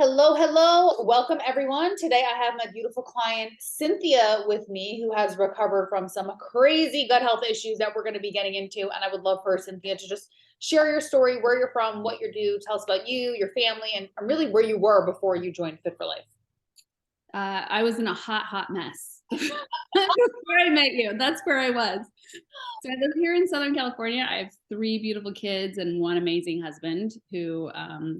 Hello, hello. Welcome, everyone. Today I have my beautiful client, Cynthia, with me, who has recovered from some crazy gut health issues that we're going to be getting into. And I would love for Cynthia to just share your story, where you're from, what you do, tell us about you, your family, and really where you were before you joined Fit for Life. I was in a hot mess before I met you. That's where I was. So I live here in Southern California. I have three beautiful kids and one amazing husband who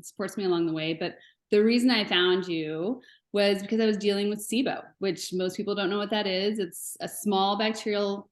supports me along the way. But the reason I found you was because I was dealing with SIBO, which most people don't know what that is. It's a small small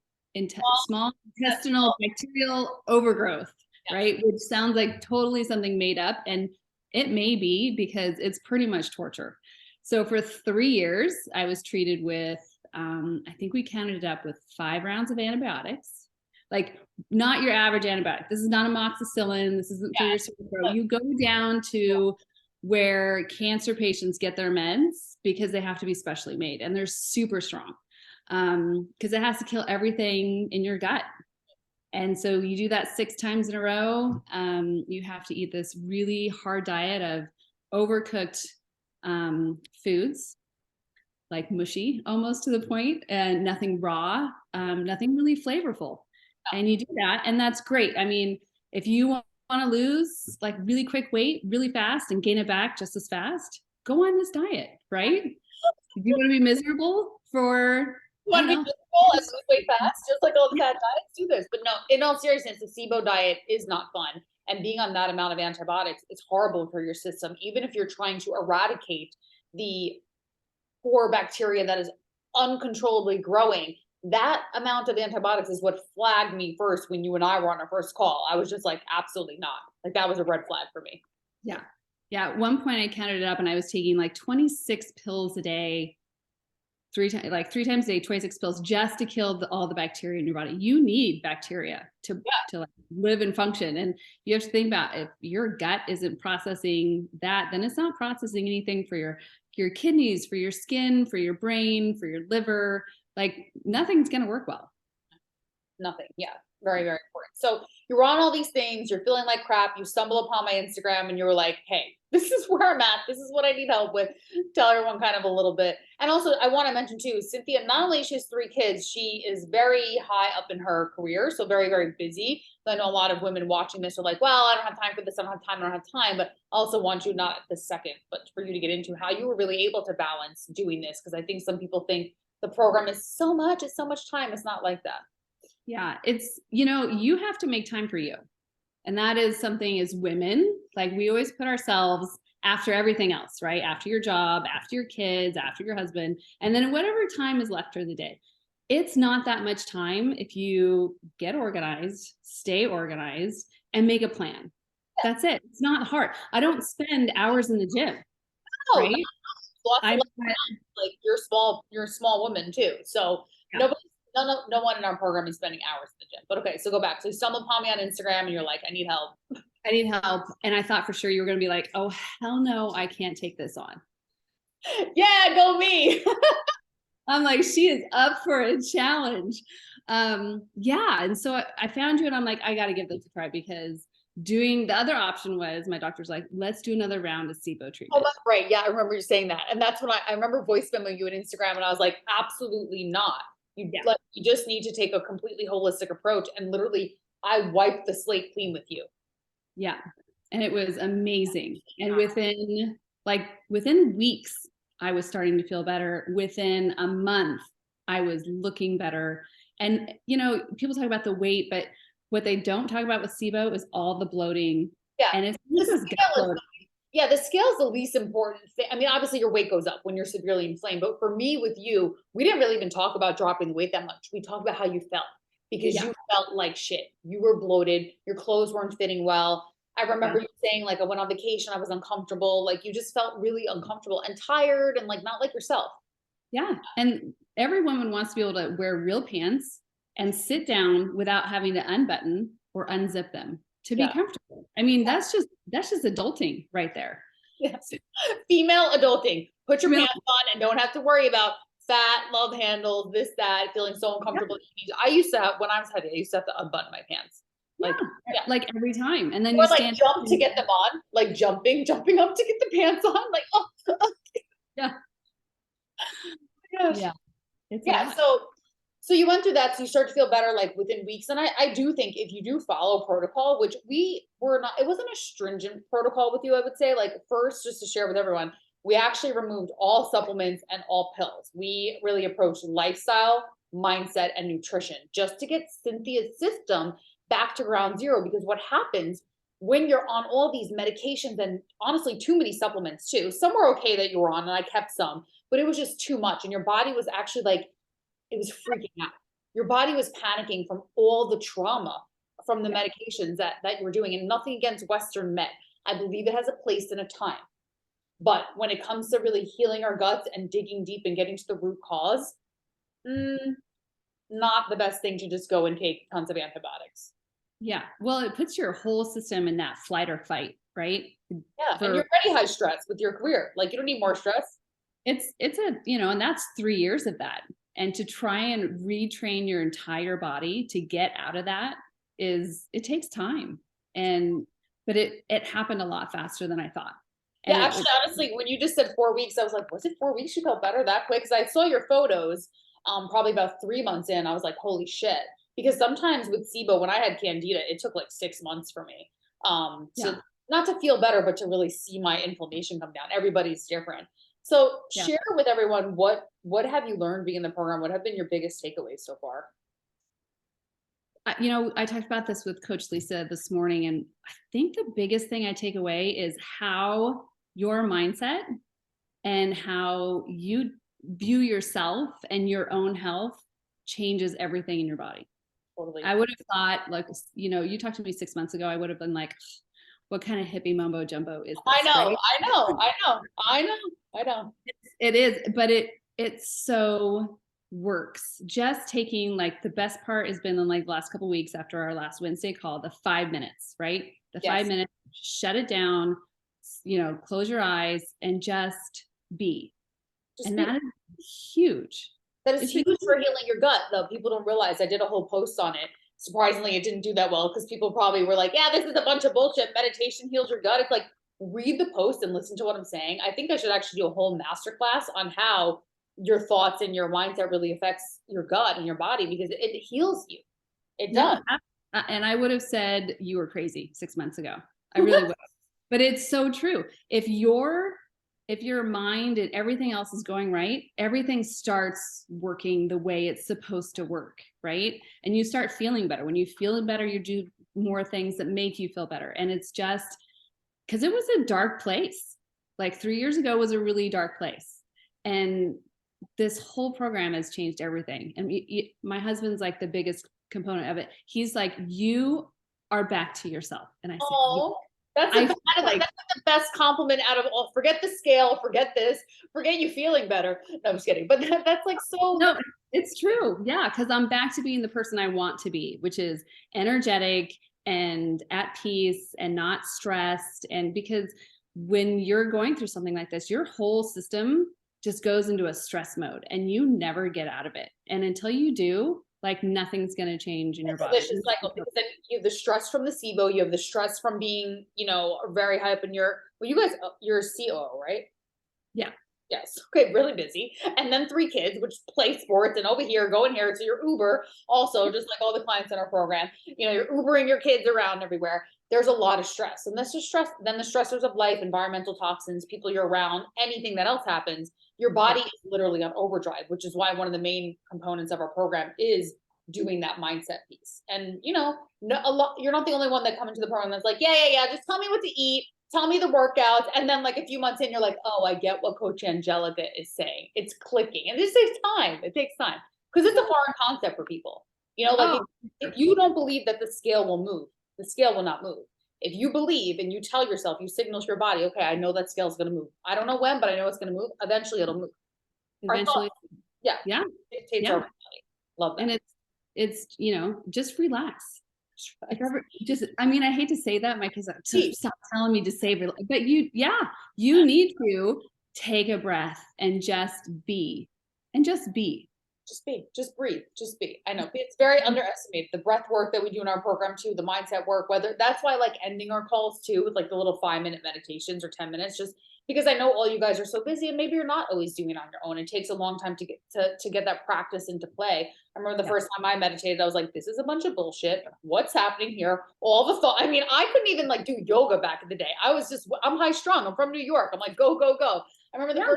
intestinal bacterial overgrowth, right? Which sounds like totally something made up. And it may be because it's pretty much torture. So for 3 years, I was treated with, I think we counted it up with 5 rounds of antibiotics. Like not your average antibiotic. This is not amoxicillin. This isn't for your sore throat. You go down to where cancer patients get their meds because they have to be specially made and they're super strong because it has to kill everything in your gut. And so you do that 6 times in a row. You have to eat this really hard diet of overcooked foods, like mushy almost to the point, and nothing raw, nothing really flavorful. And you do that, and that's great. I mean, if you want to lose like really quick weight really fast and gain it back just as fast, go on this diet, right? If you want to be miserable for, You I want don't to be know, miserable and lose weight fast, just like all the fat diets, do this. But no, in all seriousness, the SIBO diet is not fun. And being on that amount of antibiotics is horrible for your system, even if you're trying to eradicate the poor bacteria that is uncontrollably growing. That amount of antibiotics is what flagged me first when you and I were on our first call. I was just like, absolutely not. Like that was a red flag for me. yeah. Yeah. At one point I counted it up and I was taking like 26 pills a day, three times a day, 26 pills just to kill all the bacteria in your body. You need bacteria to like live and function. And you have to think about if your gut isn't processing that, then it's not processing anything for your kidneys, for your skin, for your brain, for your liver. Like nothing's going to work well. Nothing. Yeah. Very, very important. So you're on all these things, you're feeling like crap. You stumble upon my Instagram and you were like, hey, this is where I'm at. This is what I need help with. Tell everyone kind of a little bit. And also, I want to mention too, Cynthia, not only she has 3 kids, she is very high up in her career. So very, very busy. So I know a lot of women watching this are like, well, I don't have time for this. I don't have time. I don't have time. But I also want you, not at this second, but for you to get into how you were really able to balance doing this. Because I think some people think the program is so much, it's so much time. It's not like that. Yeah, it's, you have to make time for you. And that is something as women, like we always put ourselves after everything else, right? After your job, after your kids, after your husband, and then whatever time is left for the day. It's not that much time if you get organized, stay organized, and make a plan. That's it. It's not hard. I don't spend hours in the gym, No, right? lots of I'm like you're a small woman too. So yeah. nobody, no one in our program is spending hours in the gym. But okay, so go back. So you stumbled upon me on Instagram and you're like, I need help. I need help. And I thought for sure you were going to be like, oh, hell no, I can't take this on. Yeah, go me. I'm like, she is up for a challenge. Yeah. And so I found you and I'm like, I got to give this a try because doing the other option was my doctor's like, let's do another round of SIBO Oh, treatment. that's right. Yeah, I remember you saying that. And that's when I remember voice memoing you on Instagram and I was like, absolutely not. You just need to take a completely holistic approach. And literally I wiped the slate clean with you. Yeah. And it was amazing. And within weeks, I was starting to feel better. Within a month, I was looking better. And, people talk about the weight, but what they don't talk about with SIBO is all the bloating. Yeah. And it's just gut bloating. Yeah, the scale is the least important thing. I mean, obviously your weight goes up when you're severely inflamed, but for me with you, we didn't really even talk about dropping the weight that much. We talked about how you felt because Yeah. you felt like shit. You were bloated, your clothes weren't fitting well. I remember you saying like I went on vacation, I was uncomfortable, like you just felt really uncomfortable and tired and like not like yourself. Yeah. And every woman wants to be able to wear real pants and sit down without having to unbutton or unzip them to be comfortable. I mean, that's just adulting right there. Yes. Female adulting. Put your pants on and don't have to worry about fat, love handles, this, that, feeling so uncomfortable. I used to have, when I was heavy, I used to have to unbutton my pants. Like, yeah. Like every time. And then Or you like stand jump to get them on, like jumping up to get the pants on. Like, oh, yeah. gosh. Yeah. It's a Yeah. lot. So you went through that. So you start to feel better like within weeks. And I do think if you do follow protocol, which we were not, it wasn't a stringent protocol with you, I would say. Like, first, just to share with everyone, we actually removed all supplements and all pills. We really approached lifestyle, mindset, and nutrition just to get Cynthia's system back to ground zero. Because what happens when you're on all these medications, and honestly, too many supplements too, some were okay that you were on, and I kept some, but it was just too much. And your body was actually like, it was freaking out. Your body was panicking from all the trauma from the medications that you were doing. And nothing against Western med. I believe it has a place and a time. But when it comes to really healing our guts and digging deep and getting to the root cause, not the best thing to just go and take tons of antibiotics. Yeah. Well, it puts your whole system in that flight or fight, right? Yeah. And you're already high stress with your career. Like, you don't need more stress. It's a, and that's 3 years of that. And to try and retrain your entire body to get out of that it takes time. But it happened a lot faster than I thought. And yeah, actually, honestly, when you just said 4 weeks, I was like, was it 4 weeks? You felt better that quick? Because I saw your photos probably about 3 months in. I was like, holy shit. Because sometimes with SIBO, when I had Candida, it took like 6 months for me not to feel better, but to really see my inflammation come down. Everybody's different. So share with everyone, what have you learned being in the program? What have been your biggest takeaways so far? I talked about this with Coach Lisa this morning, and I think the biggest thing I take away is how your mindset and how you view yourself and your own health changes everything in your body. Totally. I would have thought, like, you talked to me 6 months ago, I would have been like, what kind of hippie mumbo jumbo is this? I know, right? I know. It is, but it so works. Just taking, like, the best part has been in like the last couple of weeks after our last Wednesday call, the 5 minutes, right? The 5 minutes, shut it down, close your eyes and just be. That is huge. That is huge for healing your gut, though. People don't realize. I did a whole post on it. Surprisingly, it didn't do that well because people probably were like, yeah, this is a bunch of bullshit. Meditation heals your gut. It's like, read the post and listen to what I'm saying. I think I should actually do a whole masterclass on how your thoughts and your mindset really affects your gut and your body, because it heals you. It does. And I would have said you were crazy 6 months ago. I really would. But it's so true. If your mind and everything else is going right, everything starts working the way it's supposed to work, right? And you start feeling better. When you feel better, you do more things that make you feel better. And it's just because it was a dark place. Like 3 years ago was a really dark place. And this whole program has changed everything. And my husband's like the biggest component of it. He's like, you are back to yourself. And I said, oh, that's the best compliment out of all. Forget the scale, forget this, forget you feeling better. No, I'm just kidding. But that's like so. No, it's true. Yeah, because I'm back to being the person I want to be, which is energetic and at peace and not stressed. And because when you're going through something like this, your whole system just goes into a stress mode and you never get out of it. And until you do, like, nothing's going to change in your body. Vicious cycle, because then you have the stress from the SIBO, you have the stress from being, very high up in you're a COO, right? Yeah. Yes. Okay. Really busy. And then 3 kids, which play sports and over here, going here. So you're Uber also, just like all the clients in our program, you're Ubering your kids around everywhere. There's a lot of stress, and that's just stress. Then the stressors of life, environmental toxins, people you're around, anything that else happens, your body is literally on overdrive, which is why one of the main components of our program is doing that mindset piece. And, you're not the only one that come into the program that's like, yeah. Just tell me what to eat. Tell me the workouts. And then like a few months in, you're like, oh, I get what Coach Angelica is saying. It's clicking. And this takes time. It takes time because it's a foreign concept for people. If you don't believe that the scale will move, the scale will not move. If you believe and you tell yourself, you signal to your body, okay, I know that scale is going to move. I don't know when, but I know it's going to move. Eventually it'll move. Eventually. Yeah. Yeah. Our body. Love that. And it's, just relax. I hate to say that, Mike, because stop telling me to say, but you need to take a breath and just be. just breathe, just be. I know it's very underestimated. The breath work that we do in our program too, the mindset work, whether that's why I like ending our calls too with like the little 5-minute meditations or 10 minutes, just because I know all you guys are so busy and maybe you're not always doing it on your own. It takes a long time to get that practice into play. I remember the Yeah. first time I meditated, I was like, this is a bunch of bullshit. What's happening here? All the thought. I mean, I couldn't even like do yoga back in the day. I'm high strung. I'm from New York. I'm like, go, go, go. I remember Yeah.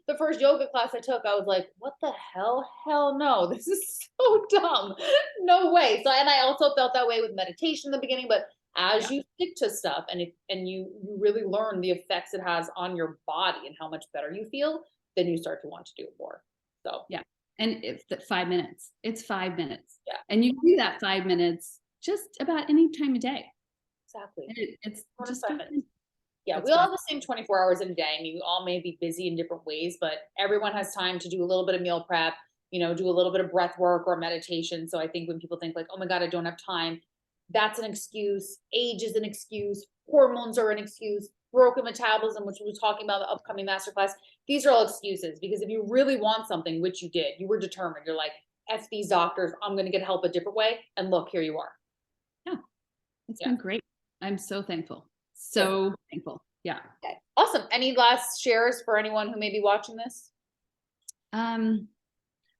the first yoga class I took, I was like, what the hell? Hell no. This is so dumb. No way. So, and I also felt that way with meditation in the beginning, but as Yeah. you stick to stuff and you really learn the effects it has on your body and how much better you feel, then you start to want to do it more. So, Yeah. And it's the 5 minutes. It's 5 minutes. yeah, And you can do that 5 minutes just about any time of day. exactly. And it's Four to just 5 minutes. Yeah, it's we all fun. have the same 24 hours in a day. I mean, we all may be busy in different ways, but everyone has time to do a little bit of meal prep, do a little bit of breath work or meditation. So I think when people think like, oh my God, I don't have time, that's an excuse. Age is an excuse. Hormones are an excuse. Broken metabolism, which we're talking about in the upcoming masterclass. These are all excuses because if you really want something, which you did, you were determined. You're like, F these doctors, I'm going to get help a different way. And look, here you are. Yeah. It's Yeah. been great. I'm so thankful. Good. So thankful. Yeah. Okay. Awesome. Any last shares for anyone who may be watching this? Um,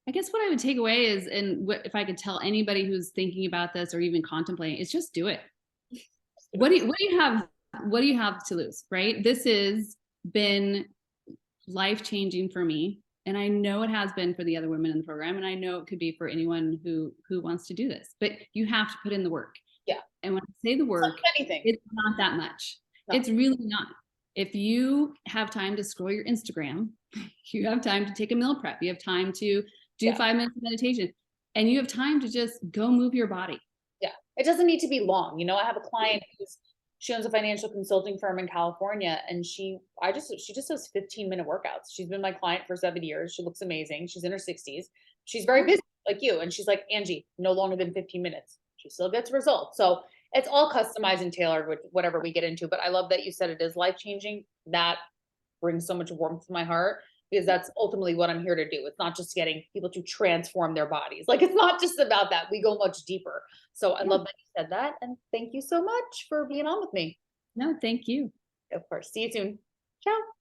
I guess what I would take away is, and if I could tell anybody who's thinking about this or even contemplating, is just do it. What do you have to lose, right? This has been life-changing for me. And I know it has been for the other women in the program. And I know it could be for anyone who wants to do this, but you have to put in the work. Yeah. And when I say the work, Anything. it's not that much. No. It's really not. If you have time to scroll your Instagram, you have time to take a meal prep, you have time to do 5 minutes of meditation, and you have time to just go move your body. Yeah. It doesn't need to be long. I have a client she owns a financial consulting firm in California and she just does 15-minute workouts. She's been my client for 7 years. She looks amazing. She's in her 60s. She's very busy like you. And she's like, Angie, no longer than 15 minutes. She still gets results. So it's all customized and tailored with whatever we get into. But I love that you said it is life-changing. That brings so much warmth to my heart because that's ultimately what I'm here to do. It's not just getting people to transform their bodies. Like it's not just about that. We go much deeper. So I love that you said that. And thank you so much for being on with me. No, thank you. Of course. See you soon. Ciao.